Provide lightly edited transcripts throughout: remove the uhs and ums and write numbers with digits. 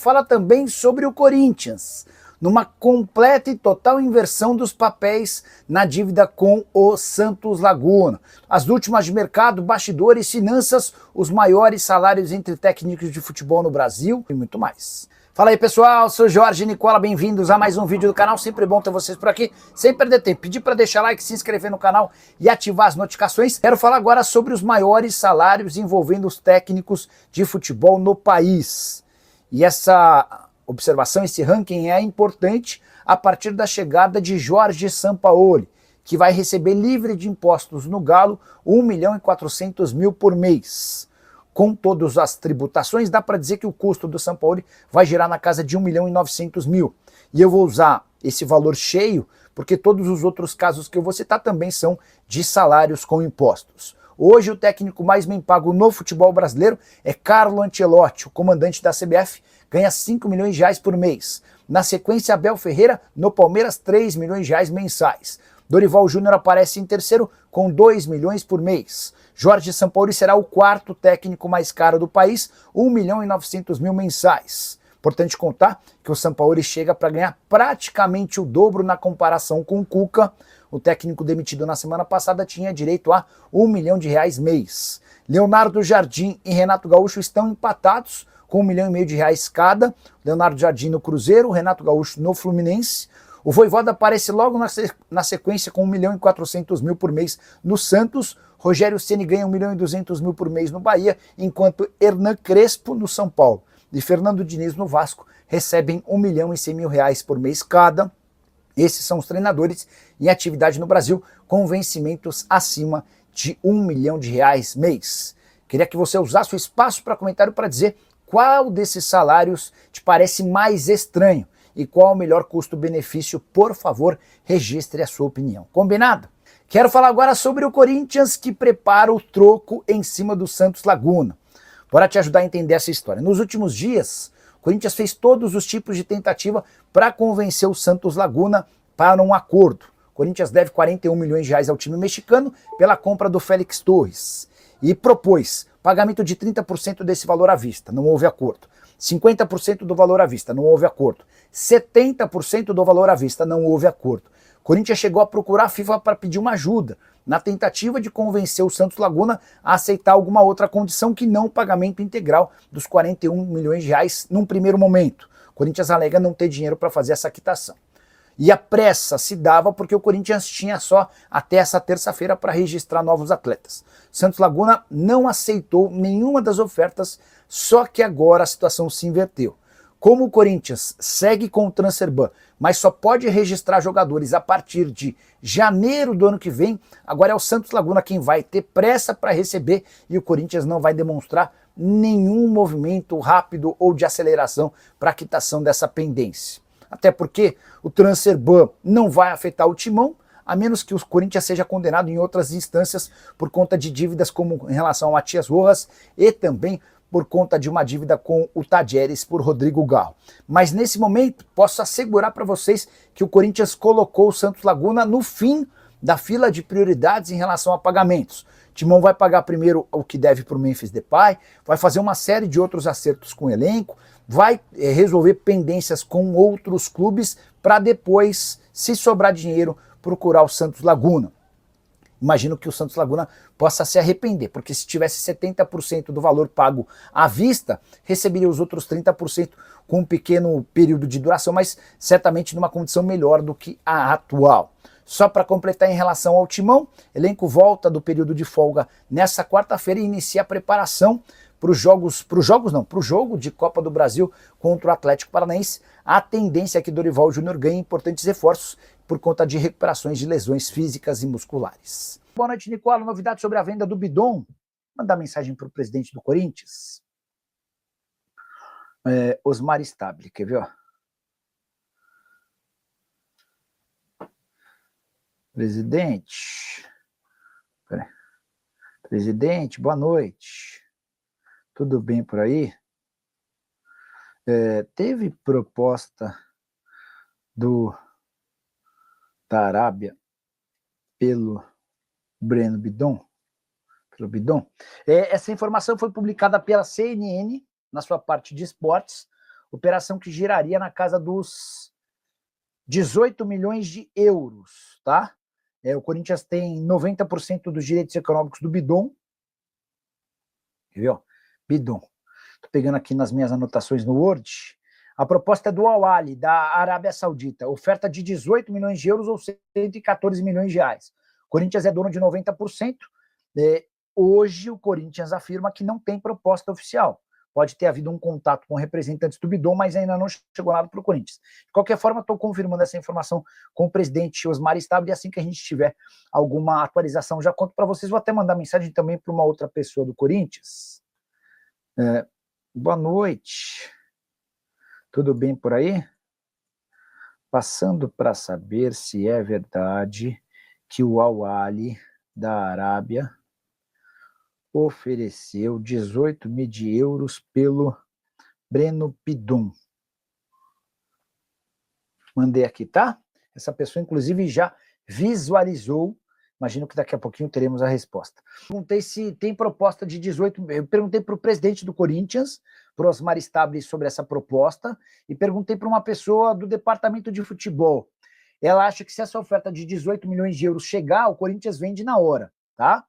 Fala também sobre o Corinthians, numa completa e total inversão dos papéis na dívida com o Santos Laguna. As últimas de mercado, bastidores, finanças, os maiores salários entre técnicos de futebol no Brasil e muito mais. Fala aí pessoal, sou Jorge Nicola, bem-vindos a mais um vídeo do canal, sempre bom ter vocês por aqui, sem perder tempo, pedir para deixar like, se inscrever no canal e ativar as notificações. Quero falar agora sobre os maiores salários envolvendo os técnicos de futebol no país. E essa observação, esse ranking é importante a partir da chegada de Jorge Sampaoli, que vai receber livre de impostos no Galo 1.400.000 por mês. Com todas as tributações, dá para dizer que o custo do Sampaoli vai girar na casa de 1.900.000. E eu vou usar esse valor cheio, porque todos os outros casos que eu vou citar também são de salários com impostos. Hoje o técnico mais bem pago no futebol brasileiro é Carlo Ancelotti, o comandante da CBF, ganha 5 milhões de reais por mês. Na sequência, Abel Ferreira, no Palmeiras, 3 milhões de reais mensais. Dorival Júnior aparece em terceiro com 2 milhões por mês. Jorge Sampaoli será o quarto técnico mais caro do país, 1.900.000 mensais. Importante contar que o Sampaoli chega para ganhar praticamente o dobro na comparação com o Cuca. O técnico demitido na semana passada tinha direito a 1 milhão de reais mês. Leonardo Jardim e Renato Gaúcho estão empatados com 1,5 milhão de reais cada. Leonardo Jardim no Cruzeiro, o Renato Gaúcho no Fluminense. O Vojvoda aparece logo na sequência com 1.400.000 por mês no Santos. Rogério Ceni ganha 1.200.000 por mês no Bahia, enquanto Hernan Crespo no São Paulo e Fernando Diniz no Vasco recebem 1.100.000 reais por mês cada. Esses são os treinadores em atividade no Brasil com vencimentos acima de 1 milhão de reais mês. Queria que você usasse o espaço para comentário para dizer qual desses salários te parece mais estranho e qual o melhor custo-benefício. Por favor, registre a sua opinião. Combinado? Quero falar agora sobre o Corinthians, que prepara o troco em cima do Santos Laguna. Bora te ajudar a entender essa história. Nos últimos dias, o Corinthians fez todos os tipos de tentativa para convencer o Santos Laguna para um acordo. O Corinthians deve 41 milhões de reais ao time mexicano pela compra do Félix Torres e propôs pagamento de 30% desse valor à vista, não houve acordo. 50% do valor à vista, não houve acordo. 70% do valor à vista, não houve acordo. O Corinthians chegou a procurar a FIFA para pedir uma ajuda, na tentativa de convencer o Santos Laguna a aceitar alguma outra condição que não o pagamento integral dos 41 milhões de reais num primeiro momento. O Corinthians alega não ter dinheiro para fazer essa quitação. E a pressa se dava porque o Corinthians tinha só até essa terça-feira para registrar novos atletas. Santos Laguna não aceitou nenhuma das ofertas, só que agora a situação se inverteu. Como o Corinthians segue com o transfer ban, mas só pode registrar jogadores a partir de janeiro do ano que vem, agora é o Santos Laguna quem vai ter pressa para receber e o Corinthians não vai demonstrar nenhum movimento rápido ou de aceleração para a quitação dessa pendência. Até porque o transfer ban não vai afetar o timão, a menos que o Corinthians seja condenado em outras instâncias por conta de dívidas como em relação ao Matias Rojas e também por conta de uma dívida com o Tadieres por Rodrigo Garro. Mas nesse momento posso assegurar para vocês que o Corinthians colocou o Santos Laguna no fim da fila de prioridades em relação a pagamentos. O Timão vai pagar primeiro o que deve para o Memphis Depay, vai fazer uma série de outros acertos com o elenco, vai resolver pendências com outros clubes para depois, se sobrar dinheiro, procurar o Santos Laguna. Imagino que o Santos Laguna possa se arrepender, porque se tivesse 70% do valor pago à vista, receberia os outros 30% com um pequeno período de duração, mas certamente numa condição melhor do que a atual. Só para completar em relação ao Timão, elenco volta do período de folga nessa quarta-feira e inicia a preparação para o jogo de Copa do Brasil contra o Atlético Paranaense. A tendência é que Dorival Júnior ganhe importantes reforços por conta de recuperações de lesões físicas e musculares. Boa noite, Nicola. Novidade sobre a venda do Bidon. Mandar mensagem para o presidente do Corinthians. Osmar Stabile, quer ver? Ó? Presidente, boa noite. Tudo bem por aí? Teve proposta da Arábia pelo Breno Bidon? Essa informação foi publicada pela CNN, na sua parte de esportes. operação que giraria na casa dos 18 milhões de euros, tá? O Corinthians tem 90% dos direitos econômicos do Bidon. Viu? Bidon. Tô pegando aqui nas minhas anotações no Word. A proposta é do Al Ahly, da Arábia Saudita. Oferta de 18 milhões de euros ou 114 milhões de reais. O Corinthians é dono de 90%. Hoje o Corinthians afirma que não tem proposta oficial. Pode ter havido um contato com representantes do Bidon, mas ainda não chegou nada para o Corinthians. De qualquer forma, estou confirmando essa informação com o presidente Osmar Stabile, e assim que a gente tiver alguma atualização, já conto para vocês. Vou até mandar mensagem também para uma outra pessoa do Corinthians. Boa noite. Tudo bem por aí? Passando para saber se é verdade que o Al Ahly da Arábia ofereceu 18 mil de euros pelo Breno Bidon. Mandei aqui, tá? Essa pessoa, inclusive, já visualizou. Imagino que daqui a pouquinho teremos a resposta. Perguntei se tem proposta de 18... Eu perguntei para o presidente do Corinthians, para o Osmar Stabile, sobre essa proposta, e perguntei para uma pessoa do departamento de futebol. Ela acha que se essa oferta de 18 milhões de euros chegar, o Corinthians vende na hora, tá?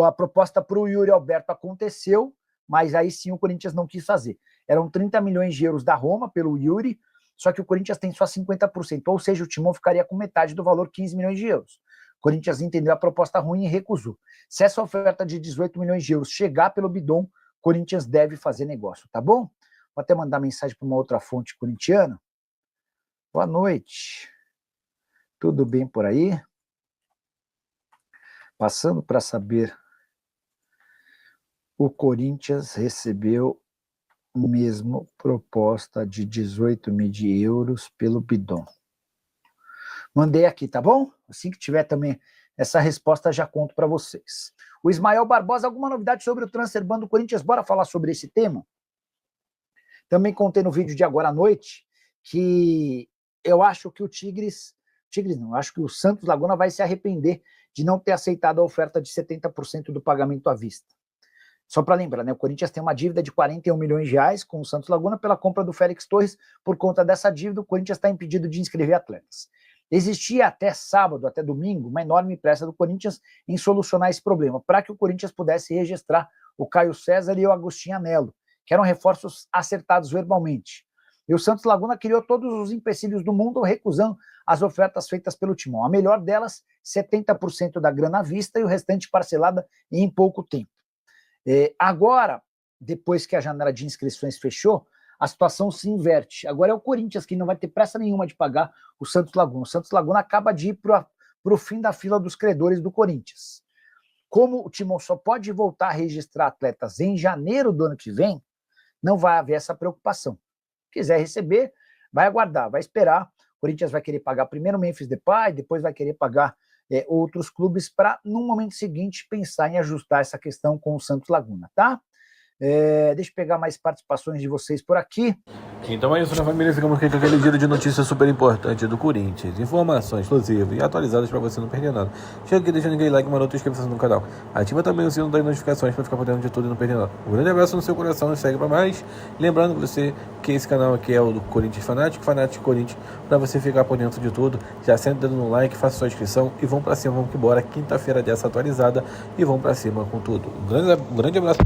A proposta para o Yuri Alberto aconteceu, mas aí sim o Corinthians não quis fazer. Eram 30 milhões de euros da Roma pelo Yuri, só que o Corinthians tem só 50%, ou seja, o Timão ficaria com metade do valor, 15 milhões de euros. O Corinthians entendeu a proposta ruim e recusou. Se essa oferta de 18 milhões de euros chegar pelo Bidon, o Corinthians deve fazer negócio, tá bom? Vou até mandar mensagem para uma outra fonte corintiana. Boa noite. Tudo bem por aí? Passando para saber, o Corinthians recebeu mesmo proposta de 18 mil de euros pelo Bidon. Mandei aqui, tá bom? Assim que tiver também essa resposta, já conto para vocês. O Ismael Barbosa, alguma novidade sobre o transfer ban do Corinthians? Bora falar sobre esse tema? Também contei no vídeo de agora à noite que eu acho que o Tigres não, acho que o Santos Laguna vai se arrepender de não ter aceitado a oferta de 70% do pagamento à vista. Só para lembrar, né, o Corinthians tem uma dívida de 41 milhões de reais com o Santos Laguna pela compra do Félix Torres. Por conta dessa dívida, o Corinthians está impedido de inscrever atletas. Existia até sábado, até domingo, uma enorme pressa do Corinthians em solucionar esse problema, para que o Corinthians pudesse registrar o Caio César e o Agostinho Anello, que eram reforços acertados verbalmente. E o Santos Laguna criou todos os empecilhos do mundo, recusando as ofertas feitas pelo Timão. A melhor delas, 70% da grana à vista e o restante parcelada em pouco tempo. Agora, depois que a janela de inscrições fechou, a situação se inverte. Agora é o Corinthians que não vai ter pressa nenhuma de pagar o Santos Laguna. O Santos Laguna acaba de ir para o fim da fila dos credores do Corinthians. Como o Timão só pode voltar a registrar atletas em janeiro do ano que vem, não vai haver essa preocupação. Quiser receber, vai aguardar, vai esperar. O Corinthians vai querer pagar primeiro o Memphis Depay, depois vai querer pagar outros clubes para, no momento seguinte, pensar em ajustar essa questão com o Santos Laguna, tá? Deixa eu pegar mais participações de vocês por aqui. Então é isso, na família. Ficamos aqui com aquele giro de notícias super importante do Corinthians. Informações exclusivas e atualizadas para você não perder nada. Chega aqui deixando aquele like, maroto e inscreva-se no canal. Ativa também o sino das notificações para ficar por dentro de tudo e não perder nada. Um grande abraço no seu coração e segue para mais. Lembrando você que esse canal aqui é o do Corinthians Fanático Corinthians. Para você ficar por dentro de tudo, já senta dando um like, faça sua inscrição e vamos para cima, vamos que bora. Quinta-feira dessa atualizada e vamos para cima com tudo. Um grande abraço.